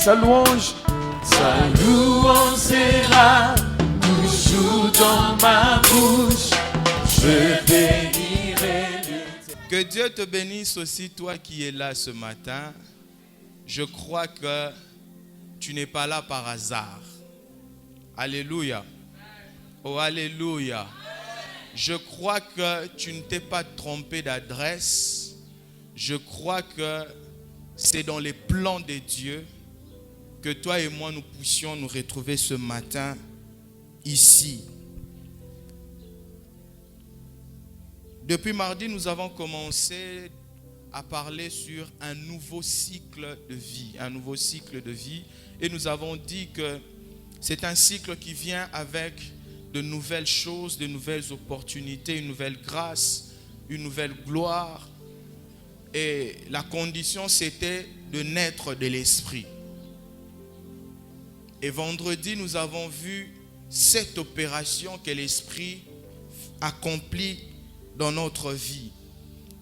sa louange sera toujours dans ma bouche. Je bénirai l'Éternel. Que Dieu te bénisse aussi, toi qui es là ce matin. Je crois que tu n'es pas là par hasard. Alléluia. Oh, alléluia. Je crois que tu ne t'es pas trompé d'adresse. Je crois que c'est dans les plans de Dieu que toi et moi nous puissions nous retrouver ce matin ici. Depuis mardi, nous avons commencé à parler sur un nouveau cycle de vie. Un nouveau cycle de vie. Et nous avons dit que c'est un cycle qui vient avec de nouvelles choses, de nouvelles opportunités, une nouvelle grâce, une nouvelle gloire. Et la condition, c'était de naître de l'esprit. Et vendredi, nous avons vu cette opération que l'esprit accomplit dans notre vie.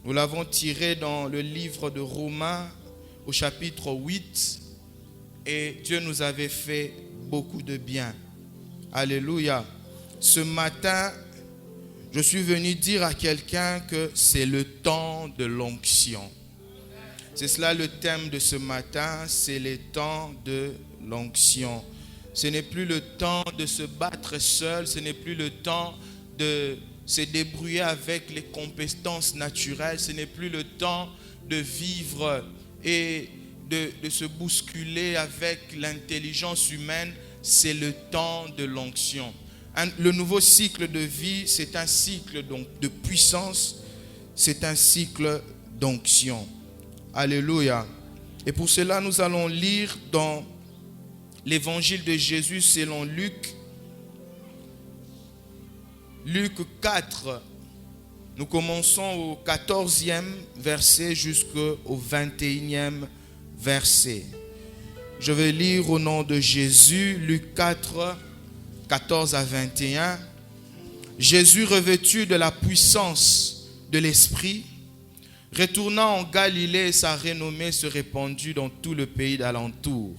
Nous l'avons tiré dans le livre de Romains au chapitre 8. Et Dieu nous avait fait beaucoup de bien. Alléluia. Ce matin, je suis venu dire à quelqu'un que c'est le temps de l'onction. C'est cela le thème de ce matin, c'est le temps de l'onction. Ce n'est plus le temps de se battre seul, ce n'est plus le temps de se débrouiller avec les compétences naturelles, ce n'est plus le temps de vivre et de se bousculer avec l'intelligence humaine, c'est le temps de l'onction. Le nouveau cycle de vie, c'est un cycle donc de puissance, c'est un cycle d'onction. Alléluia. Et pour cela, nous allons lire dans l'évangile de Jésus selon Luc. Luc 4, nous commençons au 14e verset jusqu'au 21e verset. Je vais lire au nom de Jésus, Luc 4, 14 à 21. Jésus, revêtu de la puissance de l'Esprit, retournant en Galilée, sa renommée se répandit dans tout le pays d'alentour.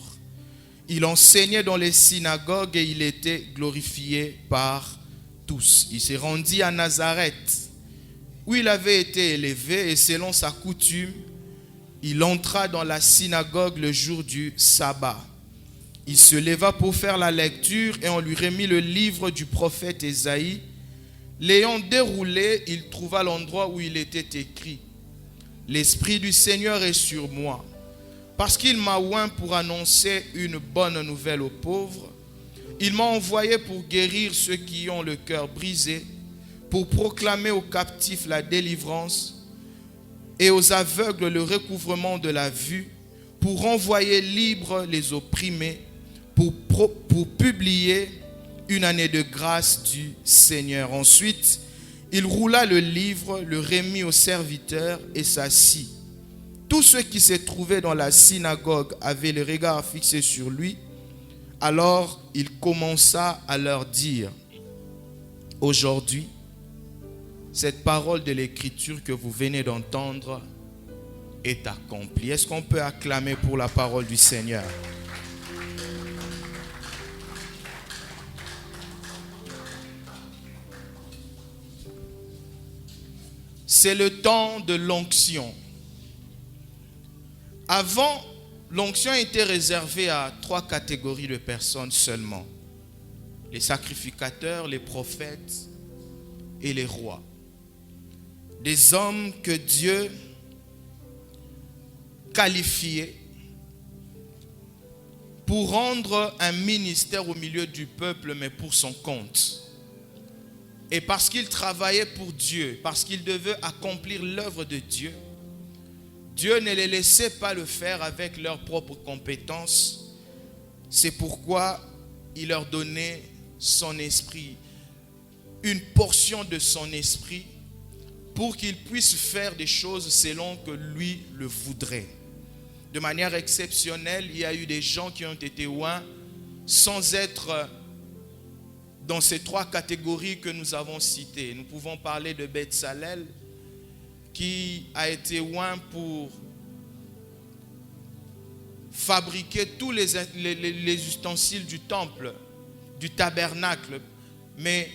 Il enseignait dans les synagogues et il était glorifié par tous. Il s'est rendu à Nazareth, où il avait été élevé, et selon sa coutume, il entra dans la synagogue le jour du sabbat. Il se leva pour faire la lecture et on lui remit le livre du prophète Ésaïe. L'ayant déroulé, il trouva l'endroit où il était écrit: L'Esprit du Seigneur est sur moi, parce qu'il m'a oint pour annoncer une bonne nouvelle aux pauvres. Il m'a envoyé pour guérir ceux qui ont le cœur brisé, pour proclamer aux captifs la délivrance et aux aveugles le recouvrement de la vue, pour renvoyer libres les opprimés, pour publier une année de grâce du Seigneur. Ensuite, il roula le livre, le remit aux serviteurs et s'assit. Tous ceux qui se trouvaient dans la synagogue avaient le regard fixé sur lui. Alors il commença à leur dire: Aujourd'hui, cette parole de l'Écriture que vous venez d'entendre est accomplie. Est-ce qu'on peut acclamer pour la parole du Seigneur? C'est le temps de l'onction. Avant, l'onction était réservée à 3 catégories de personnes seulement: les sacrificateurs, les prophètes et les rois. Des hommes que Dieu qualifiait pour rendre un ministère au milieu du peuple, mais pour son compte. Et parce qu'ils travaillaient pour Dieu, parce qu'ils devaient accomplir l'œuvre de Dieu, Dieu ne les laissait pas le faire avec leurs propres compétences. C'est pourquoi il leur donnait son esprit, une portion de son esprit, pour qu'ils puissent faire des choses selon que lui le voudrait. De manière exceptionnelle, il y a eu des gens qui ont été oints sans être dans ces 3 catégories que nous avons citées. Nous pouvons parler de Betsalel, qui a été oint pour fabriquer tous les ustensiles du temple, du tabernacle. Mais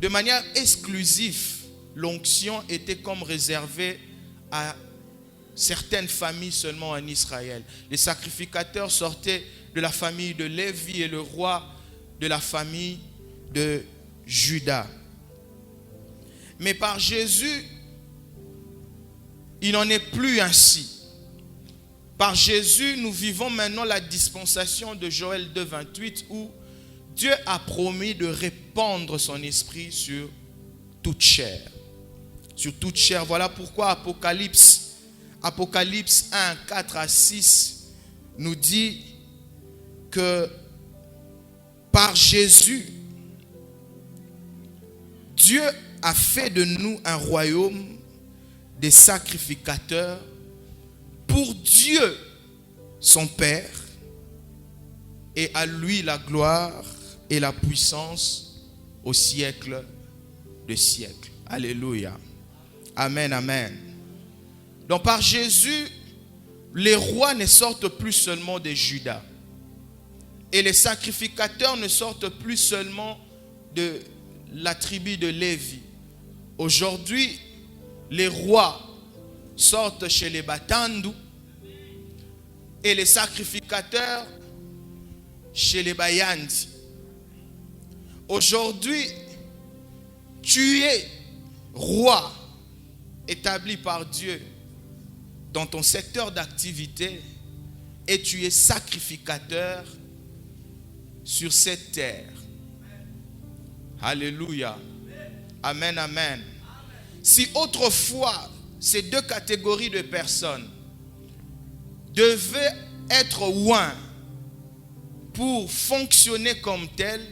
de manière exclusive, l'onction était comme réservée à certaines familles seulement en Israël. Les sacrificateurs sortaient de la famille de Lévi et le roi de la famille de Juda. Mais par Jésus, il n'en est plus ainsi. Par Jésus, nous vivons maintenant la dispensation de Joël 2, 28 où Dieu a promis de répandre son esprit sur toute chair. Sur toute chair. Voilà pourquoi Apocalypse 1, 4 à 6 nous dit que par Jésus, Dieu a fait de nous un royaume des sacrificateurs pour Dieu, son Père, et à lui la gloire et la puissance au siècle des siècles. Alléluia. Amen, amen. Donc par Jésus, les rois ne sortent plus seulement de Juda. Et les sacrificateurs ne sortent plus seulement de la tribu de Lévi. Aujourd'hui, les rois sortent chez les Batandu et les sacrificateurs chez les Bayandi. Aujourd'hui, tu es roi établi par Dieu dans ton secteur d'activité et tu es sacrificateur sur cette terre. Alléluia. Amen, amen. Si autrefois, ces deux catégories de personnes devaient être oints pour fonctionner comme telles,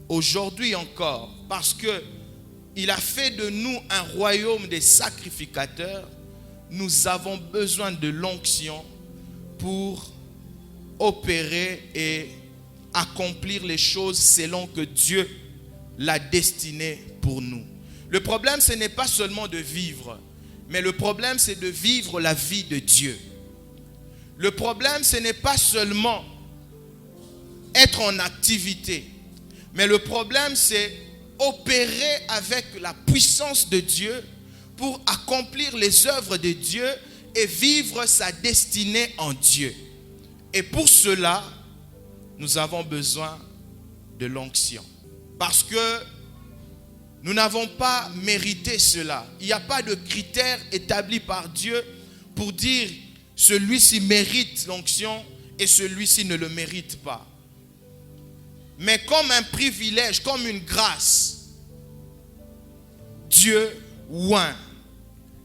aujourd'hui encore, parce que il a fait de nous un royaume des sacrificateurs, nous avons besoin de l'onction pour opérer et accomplir les choses selon que Dieu l'a destiné pour nous. Le problème, ce n'est pas seulement de vivre, mais le problème, c'est de vivre la vie de Dieu. Le problème, ce n'est pas seulement être en activité, mais le problème, c'est opérer avec la puissance de Dieu pour accomplir les œuvres de Dieu et vivre sa destinée en Dieu. Et pour cela, nous avons besoin de l'onction. Parce que nous n'avons pas mérité cela. Il n'y a pas de critères établis par Dieu pour dire celui-ci mérite l'onction et celui-ci ne le mérite pas. Mais comme un privilège, comme une grâce, Dieu oint.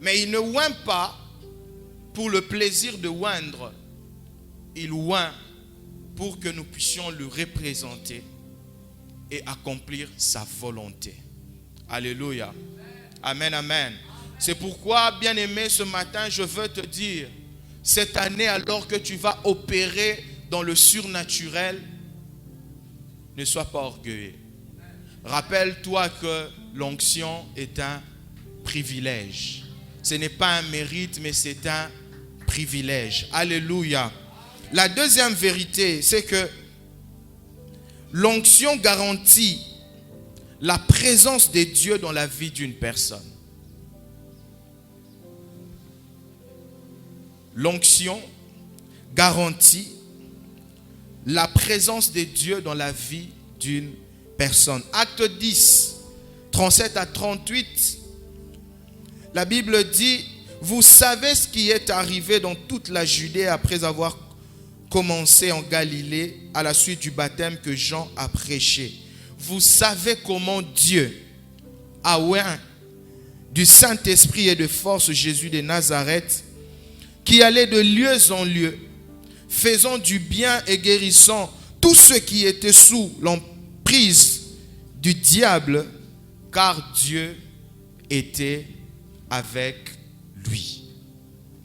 Mais il ne oint pas pour le plaisir de oindre. Il oint pour que nous puissions le représenter et accomplir sa volonté. Alléluia. Amen, amen. C'est pourquoi, bien-aimé, ce matin, je veux te dire, cette année, alors que tu vas opérer dans le surnaturel, ne sois pas orgueilleux. Rappelle-toi que l'onction est un privilège. Ce n'est pas un mérite, mais c'est un privilège. Alléluia. La deuxième vérité, c'est que l'onction garantit la présence de Dieu dans la vie d'une personne. L'onction garantit la présence de Dieu dans la vie d'une personne. Acte 10, 37 à 38, la Bible dit, vous savez ce qui est arrivé dans toute la Judée après avoir commencé en Galilée à la suite du baptême que Jean a prêché. Vous savez comment Dieu a oint du Saint-Esprit et de force Jésus de Nazareth, qui allait de lieu en lieu, faisant du bien et guérissant tous ceux qui étaient sous l'emprise du diable, car Dieu était avec lui.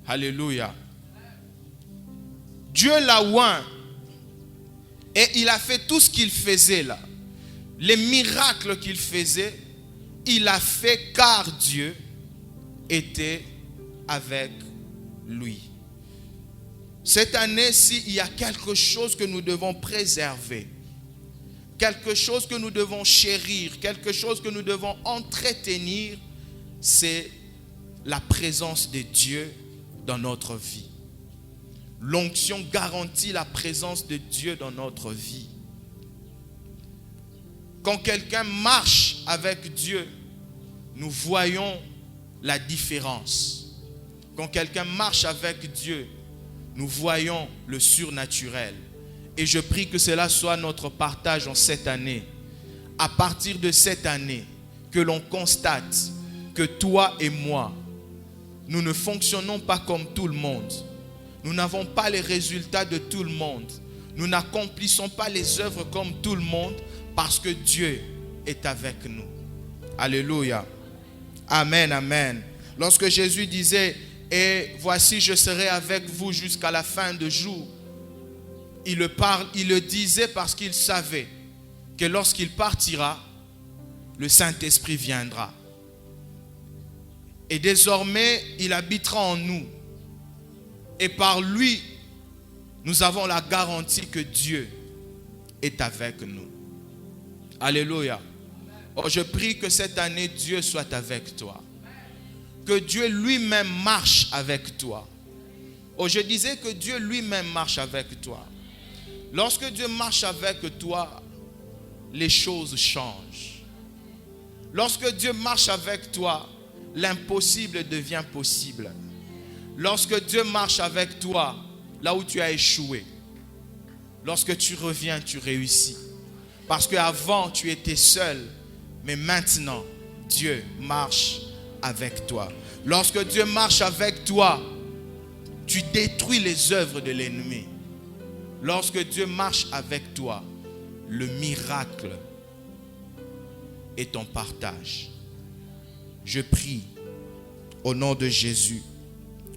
Alléluia. Dieu l'a oint et il a fait tout ce qu'il faisait là. Les miracles qu'il faisait, il a fait car Dieu était avec lui. Cette année-ci, il y a quelque chose que nous devons préserver. Quelque chose que nous devons chérir. Quelque chose que nous devons entretenir. C'est la présence de Dieu dans notre vie. L'onction garantit la présence de Dieu dans notre vie. Quand quelqu'un marche avec Dieu, nous voyons la différence. Quand quelqu'un marche avec Dieu, nous voyons le surnaturel. Et je prie que cela soit notre partage en cette année. À partir de cette année, que l'on constate que toi et moi, nous ne fonctionnons pas comme tout le monde. Nous n'avons pas les résultats de tout le monde. Nous n'accomplissons pas les œuvres comme tout le monde parce que Dieu est avec nous. Alléluia. Amen, amen. Lorsque Jésus disait, et voici je serai avec vous jusqu'à la fin de jour, il le disait parce qu'il savait que lorsqu'il partira, le Saint-Esprit viendra. Et désormais, il habitera en nous. Et par lui, nous avons la garantie que Dieu est avec nous. Alléluia. Oh, je prie que cette année, Dieu soit avec toi. Que Dieu lui-même marche avec toi. Oh, je disais que Dieu lui-même marche avec toi. Lorsque Dieu marche avec toi, les choses changent. Lorsque Dieu marche avec toi, l'impossible devient possible. Lorsque Dieu marche avec toi, là où tu as échoué, lorsque tu reviens, tu réussis. Parce qu'avant, tu étais seul, mais maintenant, Dieu marche avec toi. Lorsque Dieu marche avec toi, tu détruis les œuvres de l'ennemi. Lorsque Dieu marche avec toi, le miracle est ton partage. Je prie au nom de Jésus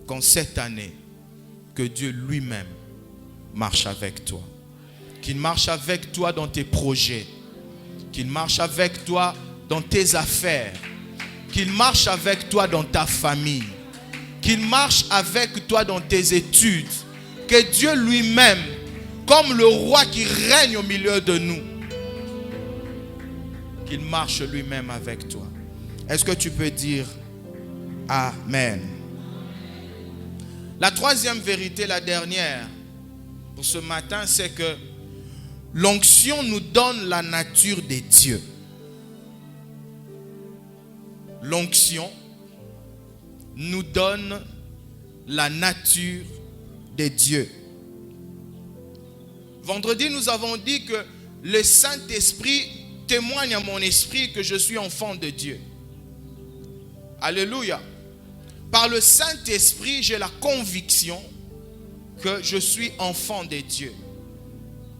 qu'en cette année, que Dieu lui-même marche avec toi. Qu'il marche avec toi dans tes projets. Qu'il marche avec toi dans tes affaires. Qu'il marche avec toi dans ta famille. Qu'il marche avec toi dans tes études. Que Dieu lui-même, comme le roi qui règne au milieu de nous, qu'il marche lui-même avec toi. Est-ce que tu peux dire Amen? La troisième vérité, la dernière pour ce matin, c'est que l'onction nous donne la nature des dieux. L'onction nous donne la nature des dieux. Vendredi, nous avons dit que le Saint-Esprit témoigne à mon esprit que je suis enfant de Dieu. Alléluia. Par le Saint-Esprit, j'ai la conviction que je suis enfant de Dieu.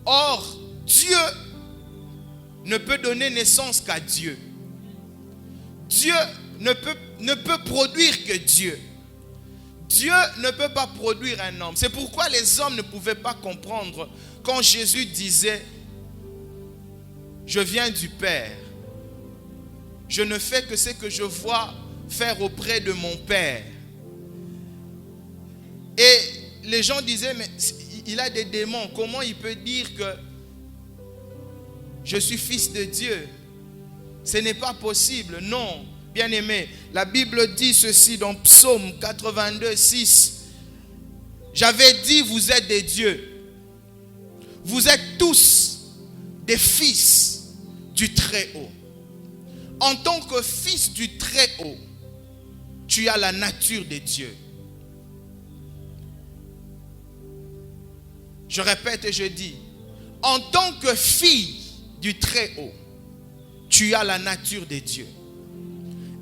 Or, Dieu ne peut donner naissance qu'à Dieu. Dieu ne peut produire que Dieu. Dieu ne peut pas produire un homme. C'est pourquoi les hommes ne pouvaient pas comprendre quand Jésus disait « Je viens du Père. Je ne fais que ce que je vois faire auprès de mon Père. » Et les gens disaient « Mais il a des démons. Comment il peut dire que je suis fils de Dieu? Ce n'est pas possible. » Non, bien-aimé, la Bible dit ceci dans Psaume 82, 6. « J'avais dit, vous êtes des dieux. Vous êtes tous des fils du Très-Haut. » En tant que fils du Très-Haut, tu as la nature de Dieu. Je répète et je dis, en tant que fille du Très-Haut, tu as la nature de Dieu.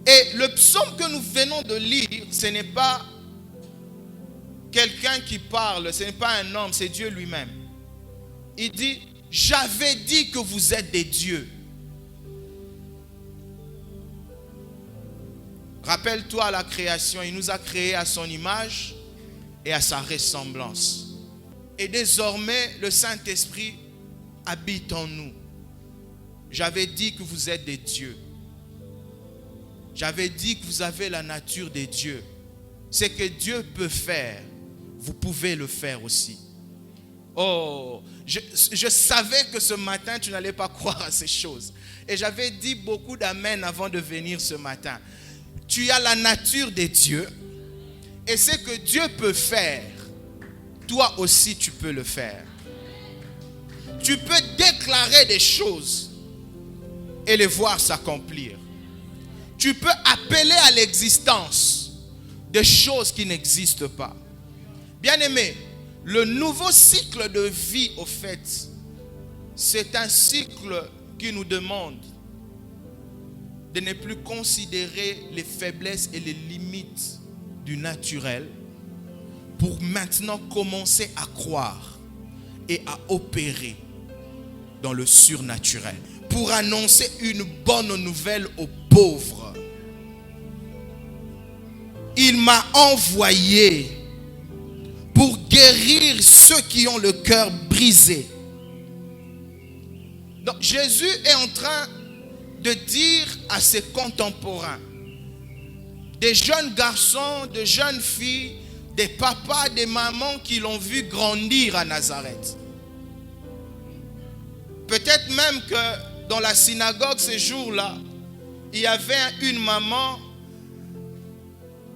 Et le psaume que nous venons de lire, ce n'est pas quelqu'un qui parle, ce n'est pas un homme, c'est Dieu lui-même. Il dit, j'avais dit que vous êtes des dieux. Rappelle-toi à la création, il nous a créés à son image et à sa ressemblance. Et désormais, le Saint-Esprit habite en nous. J'avais dit que vous êtes des dieux. J'avais dit que vous avez la nature des dieux. Ce que Dieu peut faire, vous pouvez le faire aussi. Oh, je savais que ce matin, tu n'allais pas croire à ces choses. Et j'avais dit beaucoup d'amen avant de venir ce matin. Tu as la nature de Dieu. Et ce que Dieu peut faire, toi aussi tu peux le faire. Tu peux déclarer des choses et les voir s'accomplir. Tu peux appeler à l'existence des choses qui n'existent pas. Bien-aimé, le nouveau cycle de vie, au fait, c'est un cycle qui nous demande de ne plus considérer les faiblesses et les limites du naturel pour maintenant commencer à croire et à opérer dans le surnaturel. Pour annoncer une bonne nouvelle aux pauvres. Il m'a envoyé pour guérir ceux qui ont le cœur brisé. Donc Jésus est en train de dire à ses contemporains, des jeunes garçons, de jeunes filles, des papas, des mamans qui l'ont vu grandir à Nazareth. Peut-être même que dans la synagogue ces jours-là, il y avait une maman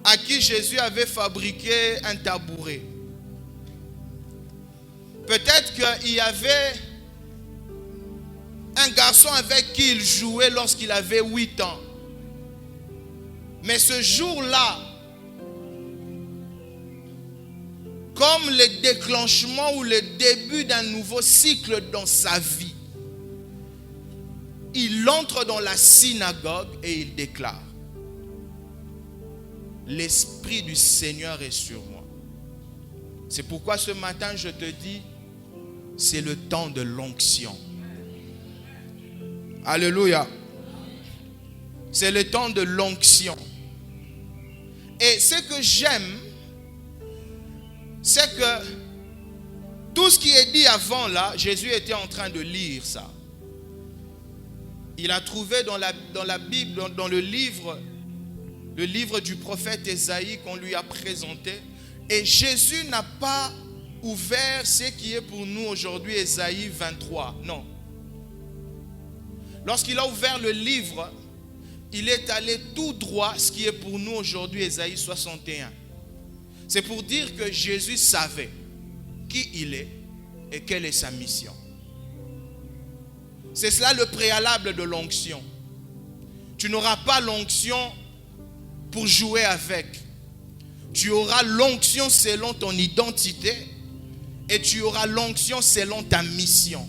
à qui Jésus avait fabriqué un tabouret. Peut-être qu'il y avait un garçon avec qui il jouait lorsqu'il avait 8 ans. Mais ce jour-là, comme le déclenchement ou le début d'un nouveau cycle dans sa vie, il entre dans la synagogue et il déclare: l'Esprit du Seigneur est sur moi. C'est pourquoi ce matin je te dis, c'est le temps de l'onction. Alléluia. C'est le temps de l'onction. Et ce que j'aime, c'est que tout ce qui est dit avant là, Jésus était en train de lire ça. Il a trouvé dans la Bible, dans le livre du prophète Ésaïe qu'on lui a présenté. Et Jésus n'a pas ouvert ce qui est pour nous aujourd'hui Ésaïe 23. Non. Lorsqu'il a ouvert le livre, il est allé tout droit ce qui est pour nous aujourd'hui Ésaïe 61. C'est pour dire que Jésus savait qui il est et quelle est sa mission. C'est cela le préalable de l'onction. Tu n'auras pas l'onction pour jouer avec. Tu auras l'onction selon ton identité et tu auras l'onction selon ta mission.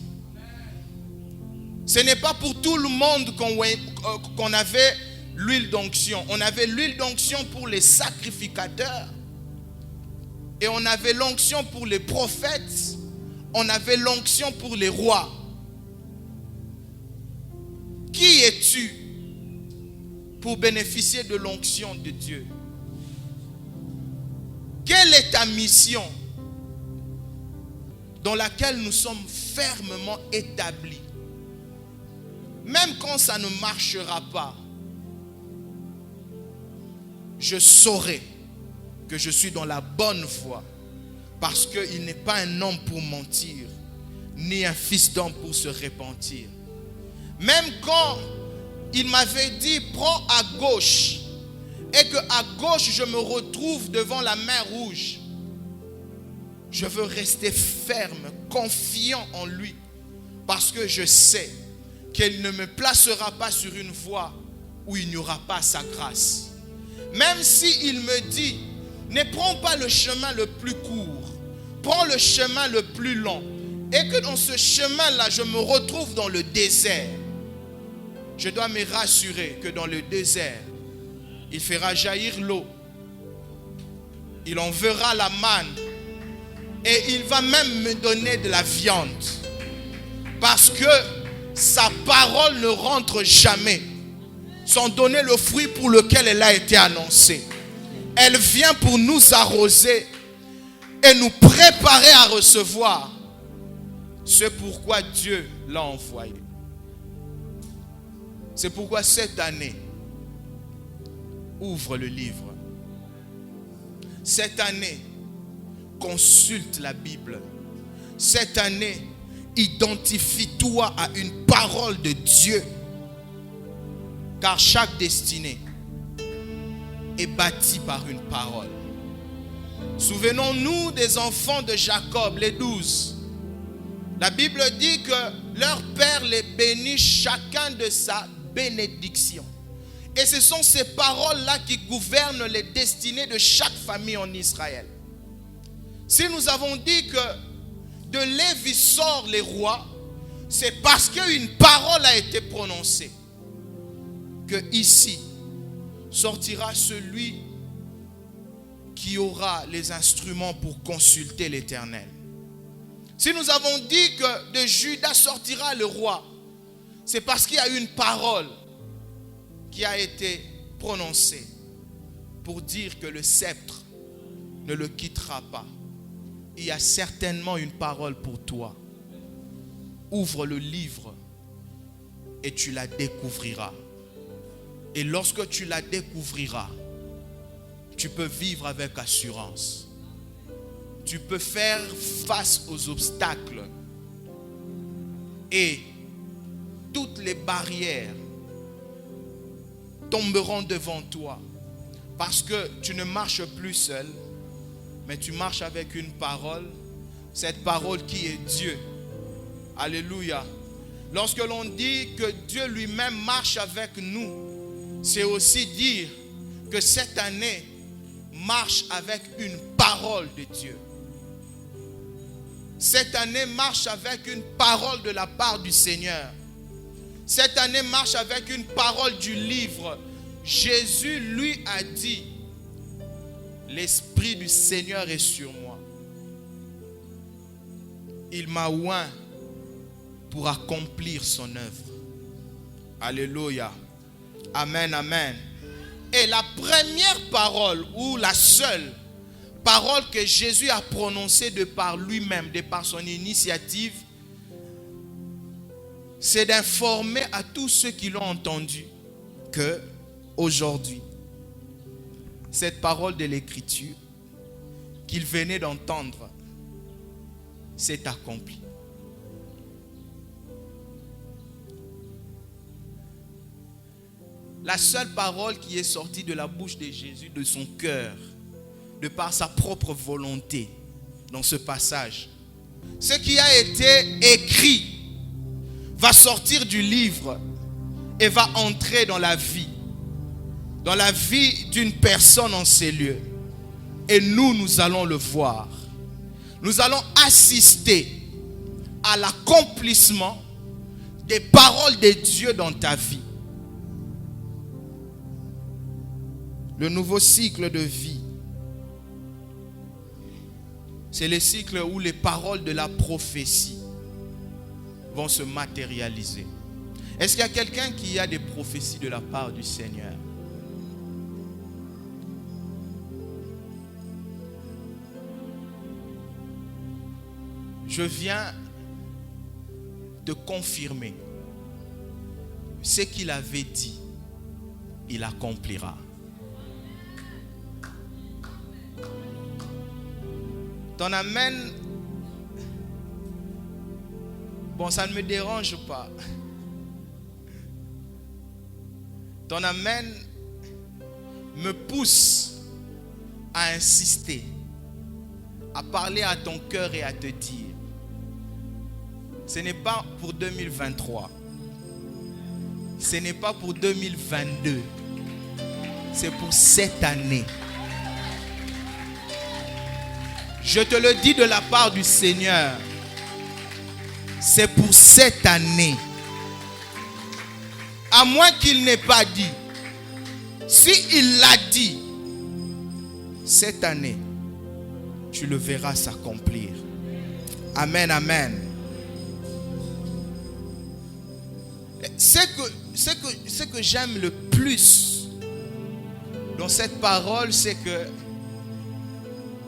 Ce n'est pas pour tout le monde qu'on avait l'huile d'onction. On avait l'huile d'onction pour les sacrificateurs. Et on avait l'onction pour les prophètes. On avait l'onction pour les rois. Qui es-tu pour bénéficier de l'onction de Dieu? Quelle est ta mission dans laquelle nous sommes fermement établis? Même quand ça ne marchera pas, je saurai que je suis dans la bonne voie. Parce qu'il n'est pas un homme pour mentir, ni un fils d'homme pour se repentir. Même quand il m'avait dit, prends à gauche, et qu'à gauche je me retrouve devant la mer Rouge, je veux rester ferme, confiant en lui, parce que je sais qu'il ne me placera pas sur une voie où il n'y aura pas sa grâce. Même s'il me dit, ne prends pas le chemin le plus court, prends le chemin le plus long, et que dans ce chemin-là, je me retrouve dans le désert, je dois me rassurer que dans le désert, il fera jaillir l'eau, il enverra la manne, et il va même me donner de la viande, parce que sa parole ne rentre jamais sans donner le fruit pour lequel elle a été annoncée. Elle vient pour nous arroser et nous préparer à recevoir ce pourquoi Dieu l'a envoyé. C'est pourquoi cette année, ouvre le livre. Cette année, consulte la Bible. Cette année, identifie-toi à une parole de Dieu. Car chaque destinée est bâtie par une parole. Souvenons-nous des enfants de Jacob, les 12. La Bible dit que leur père les bénit chacun de sa bénédiction. Et ce sont ces paroles-là qui gouvernent les destinées de chaque famille en Israël. Si nous avons dit que de Lévi sort les rois, c'est parce qu'une parole a été prononcée. Que ici sortira celui qui aura les instruments pour consulter l'Éternel. Si nous avons dit que de Juda sortira le roi, c'est parce qu'il y a une parole qui a été prononcée pour dire que le sceptre ne le quittera pas. Il y a certainement une parole pour toi. Ouvre le livre et tu la découvriras. Et lorsque tu la découvriras, tu peux vivre avec assurance. Tu peux faire face aux obstacles. Et toutes les barrières tomberont devant toi. Parce que tu ne marches plus seul, mais tu marches avec une parole. Cette parole qui est Dieu. Alléluia. Lorsque l'on dit que Dieu lui-même marche avec nous, c'est aussi dire que cette année marche avec une parole de Dieu. Cette année marche avec une parole de la part du Seigneur. Cette année marche avec une parole du livre. Jésus lui a dit, l'Esprit du Seigneur est sur moi. Il m'a oint pour accomplir son œuvre. Alléluia. Amen, amen. Et la première parole, ou la seule parole que Jésus a prononcée de par lui-même, de par son initiative, c'est d'informer à tous ceux qui l'ont entendu que aujourd'hui, cette parole de l'Écriture qu'il venait d'entendre s'est accomplie. La seule parole qui est sortie de la bouche de Jésus, de son cœur, de par sa propre volonté, dans ce passage, ce qui a été écrit va sortir du livre et va entrer dans la vie d'une personne en ces lieux. Et nous allons le voir. Nous allons assister à l'accomplissement des paroles de Dieu dans ta vie. Le nouveau cycle de vie, c'est le cycle où les paroles de la prophétie vont se matérialiser. Est-ce qu'il y a quelqu'un qui a des prophéties de la part du Seigneur? Je viens de confirmer ce qu'il avait dit, il accomplira. Ton amen, bon, ça ne me dérange pas. Ton amen me pousse à insister, à parler à ton cœur et à te dire, ce n'est pas pour 2023, ce n'est pas pour 2022, c'est pour cette année. Je te le dis de la part du Seigneur. C'est pour cette année. À moins qu'il n'ait pas dit. Si il l'a dit, cette année, tu le verras s'accomplir. Amen, amen. Ce que j'aime le plus dans cette parole, c'est que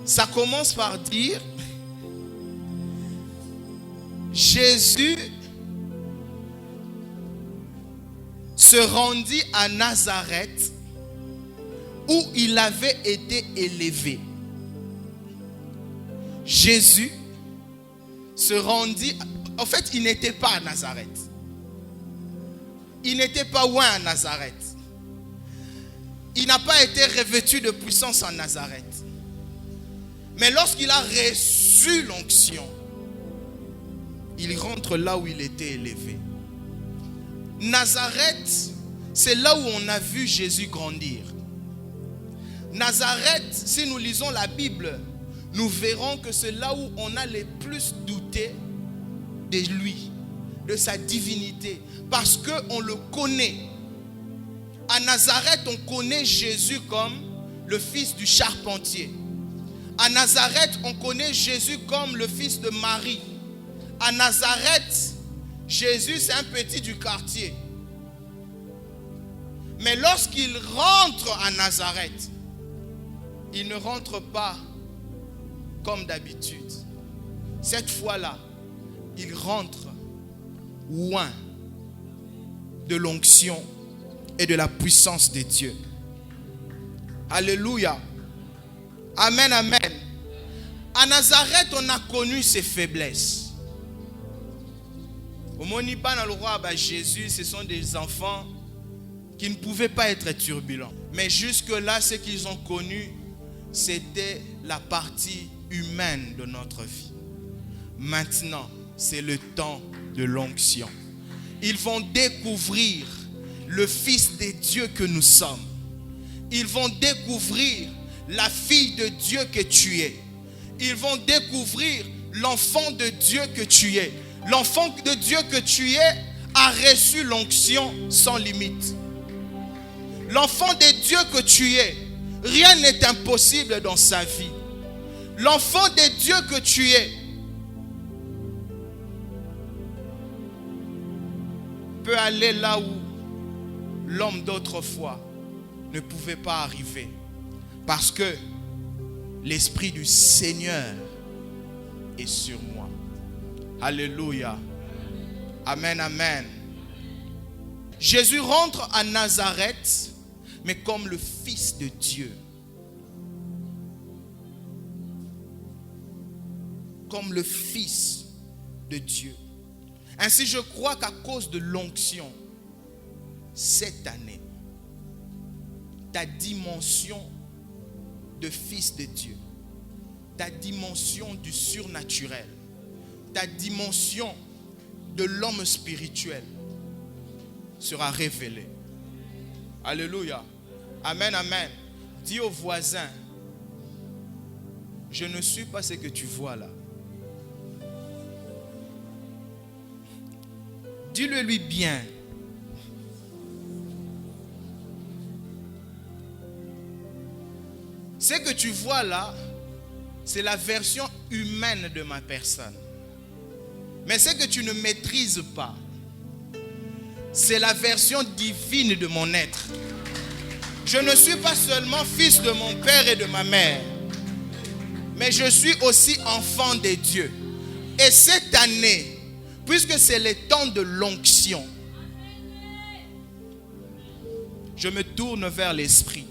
ça commence par dire, Jésus se rendit à Nazareth où il avait été élevé. Jésus se rendit. En fait, il n'était pas à Nazareth. Il n'était pas loin à Nazareth. Il n'a pas été revêtu de puissance en Nazareth. Mais lorsqu'il a reçu l'onction, il rentre là où il était élevé. Nazareth, c'est là où on a vu Jésus grandir. Nazareth, si nous lisons la Bible, nous verrons que c'est là où on a le plus douté de lui, de sa divinité, parce qu'on le connaît. À Nazareth, on connaît Jésus comme le fils du charpentier. À Nazareth, on connaît Jésus comme le fils de Marie. À Nazareth, Jésus, c'est un petit du quartier. Mais lorsqu'il rentre à Nazareth, il ne rentre pas comme d'habitude. Cette fois-là, il rentre loin de l'onction et de la puissance de Dieu. Alléluia. Amen, amen. À Nazareth, on a connu ses faiblesses. Au Monipa, dans le roi Jésus, ce sont des enfants qui ne pouvaient pas être turbulents. Mais jusque-là, ce qu'ils ont connu, c'était la partie humaine de notre vie. Maintenant, c'est le temps de l'onction. Ils vont découvrir le Fils de Dieu que nous sommes. Ils vont découvrir la fille de Dieu que tu es. Ils vont découvrir l'enfant de Dieu que tu es. L'enfant de Dieu que tu es a reçu l'onction sans limite. L'enfant de Dieu que tu es, rien n'est impossible dans sa vie. L'enfant de Dieu que tu es peut aller là où l'homme d'autrefois ne pouvait pas arriver. Parce que l'Esprit du Seigneur est sur moi. Alléluia. Amen, amen. Jésus rentre à Nazareth, mais comme le Fils de Dieu. Comme le Fils de Dieu. Ainsi, je crois qu'à cause de l'onction, cette année, ta dimension de Fils de Dieu, ta dimension du surnaturel, ta dimension de l'homme spirituel sera révélée. Alléluia. Amen, amen. Dis au voisin, je ne suis pas ce que tu vois là. Dis-le lui bien. Ce que tu vois là, c'est la version humaine de ma personne. Mais ce que tu ne maîtrises pas, c'est la version divine de mon être. Je ne suis pas seulement fils de mon père et de ma mère, mais je suis aussi enfant de Dieu. Et cette année, puisque c'est le temps de l'onction, je me tourne vers l'esprit.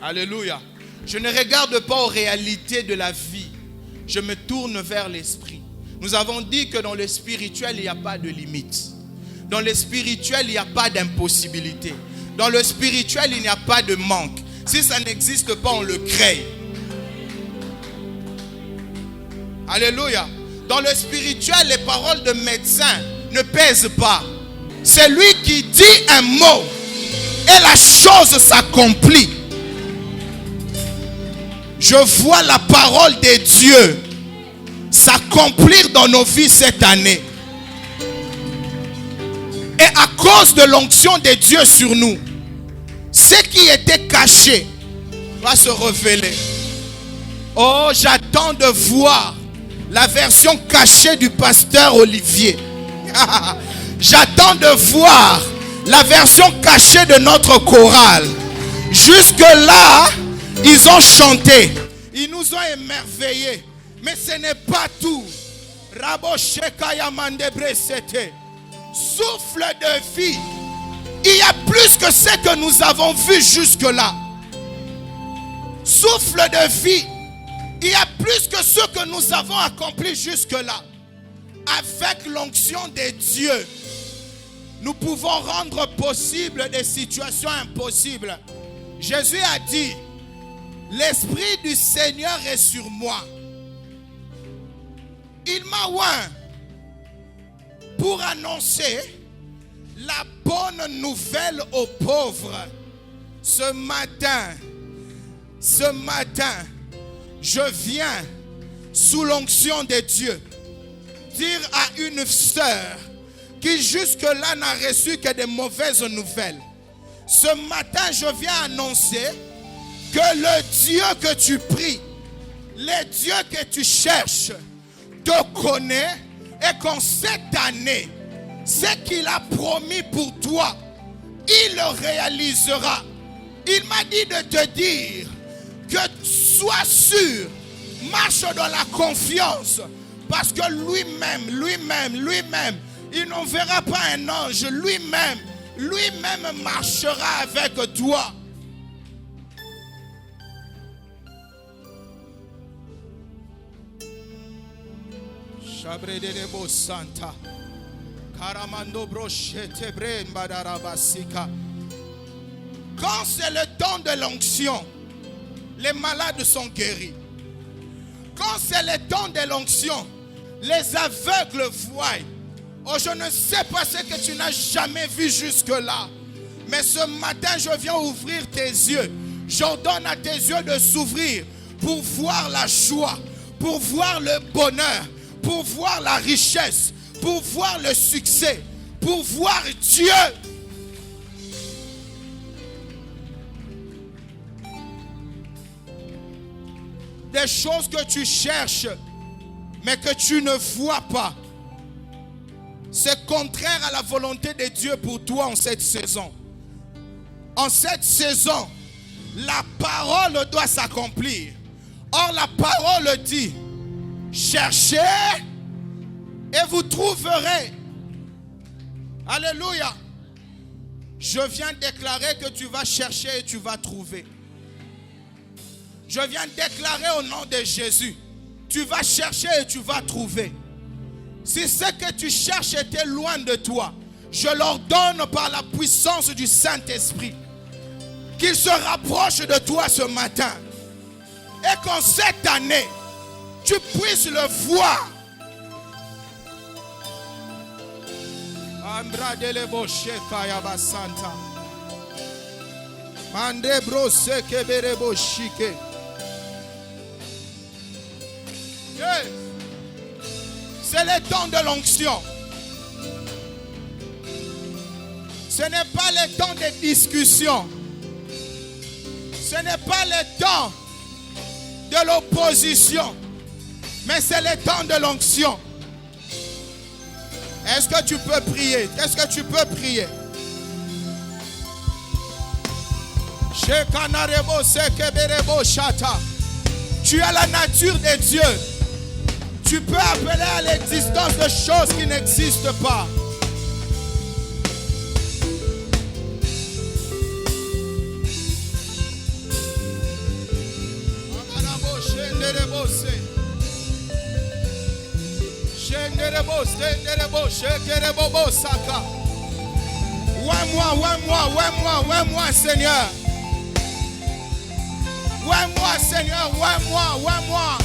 Alléluia. Je ne regarde pas aux réalités de la vie. Je me tourne vers l'esprit. Nous avons dit que dans le spirituel, il n'y a pas de limite. Dans le spirituel, il n'y a pas d'impossibilité. Dans le spirituel, il n'y a pas de manque. Si ça n'existe pas, on le crée. Alléluia. Dans le spirituel, les paroles de médecin ne pèsent pas. C'est lui qui dit un mot et la chose s'accomplit. Je vois la parole de Dieu s'accomplir dans nos vies cette année. Et à cause de l'onction de Dieu sur nous, ce qui était caché va se révéler. Oh, j'attends de voir la version cachée du pasteur Olivier. J'attends de voir la version cachée de notre chorale. Jusque-là, ils ont chanté. Ils nous ont émerveillés. Mais ce n'est pas tout. Souffle de vie. Il y a plus que ce que nous avons vu jusque-là. Souffle de vie. Il y a plus que ce que nous avons accompli jusque-là. Avec l'onction de Dieu, nous pouvons rendre possible des situations impossibles. Jésus a dit, l'Esprit du Seigneur est sur moi. Il m'a oint pour annoncer la bonne nouvelle aux pauvres. Ce matin, je viens sous l'onction de Dieu dire à une sœur qui jusque-là n'a reçu que des mauvaises nouvelles. Ce matin, je viens annoncer que le Dieu que tu pries, le Dieu que tu cherches, te connaît et qu'en cette année, ce qu'il a promis pour toi, il le réalisera. Il m'a dit de te dire que sois sûr, marche dans la confiance, parce que lui-même, il n'enverra pas un ange, lui-même marchera avec toi. Santa. Quand c'est le temps de l'onction, les malades sont guéris. Quand c'est le temps de l'onction, les aveugles voient. Oh, je ne sais pas ce que tu n'as jamais vu jusque-là. Mais ce matin, je viens ouvrir tes yeux. J'ordonne à tes yeux de s'ouvrir pour voir la joie, pour voir le bonheur, pour voir la richesse, pour voir le succès, pour voir Dieu. Des choses que tu cherches, mais que tu ne vois pas. C'est contraire à la volonté de Dieu pour toi en cette saison. En cette saison, la parole doit s'accomplir. Or, la parole dit, cherchez et vous trouverez. Alléluia. Je viens déclarer que tu vas chercher et tu vas trouver. Je viens déclarer au nom de Jésus, tu vas chercher et tu vas trouver. Si ce que tu cherches était loin de toi, je l'ordonne par la puissance du Saint-Esprit qu'il se rapproche de toi ce matin. Et qu'en cette année, tu puisses le voir. C'est le temps de l'onction. Ce n'est pas le temps de discussion. Ce n'est pas le temps de l'opposition. Mais c'est le temps de l'onction. Est-ce que tu peux prier? Est-ce que tu peux prier? Tu as la nature de Dieu. Tu peux appeler à l'existence de choses qui n'existent pas. Ouais-moi, Seigneur. Ouais-moi, Seigneur, ouais-moi. Ouais-moi.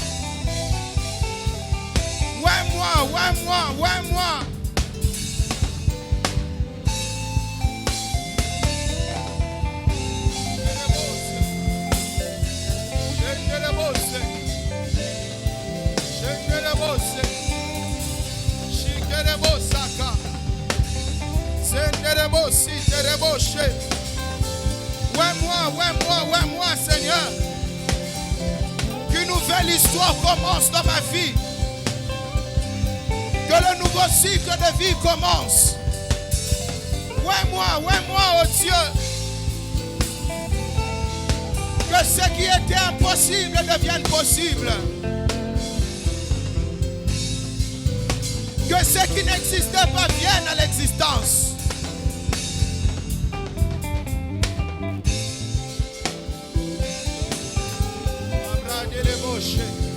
Ouais-moi, Seigneur. Qu'une nouvelle histoire commence dans ma vie. Que le nouveau cycle de vie commence. Ouais-moi, oh Dieu. Que ce qui était impossible devienne possible. Que ce qui n'existait pas vienne à l'existence. Shit.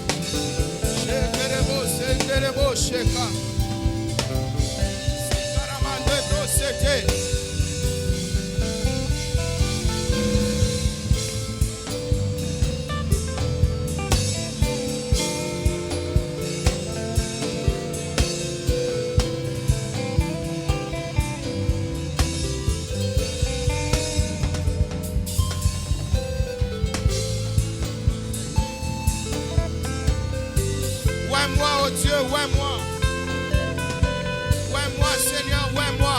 Sheka. Sikaramande Brosete. Ouais-moi, oh Dieu, ouais-moi. Ouais-moi, Seigneur, ouais-moi.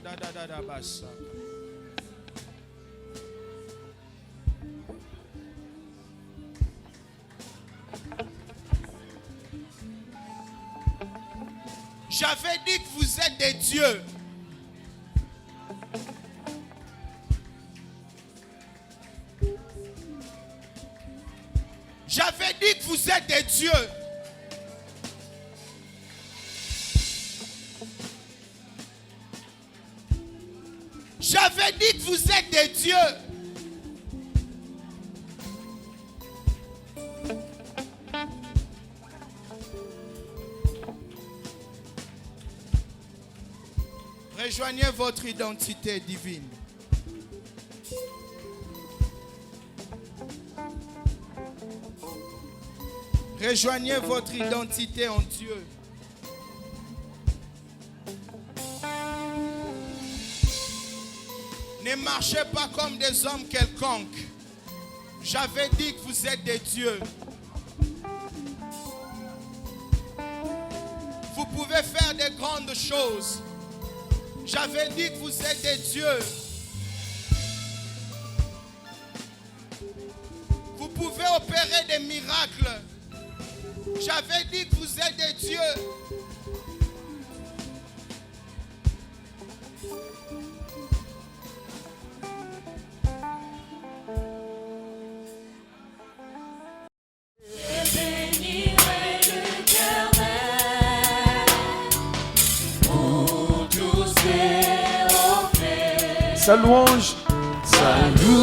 Shadadadadabasa. J'avais dit que vous êtes des dieux. J'avais dit que vous êtes des dieux. J'avais dit que vous êtes des dieux. Rejoignez votre identité divine. Rejoignez votre identité en Dieu. Ne marchez pas comme des hommes quelconques. J'avais dit que vous êtes des dieux. Vous pouvez faire des grandes choses. J'avais dit que vous êtes des dieux. Vous pouvez opérer des miracles. J'avais dit que vous êtes des dieux. Sa louange, sa louange.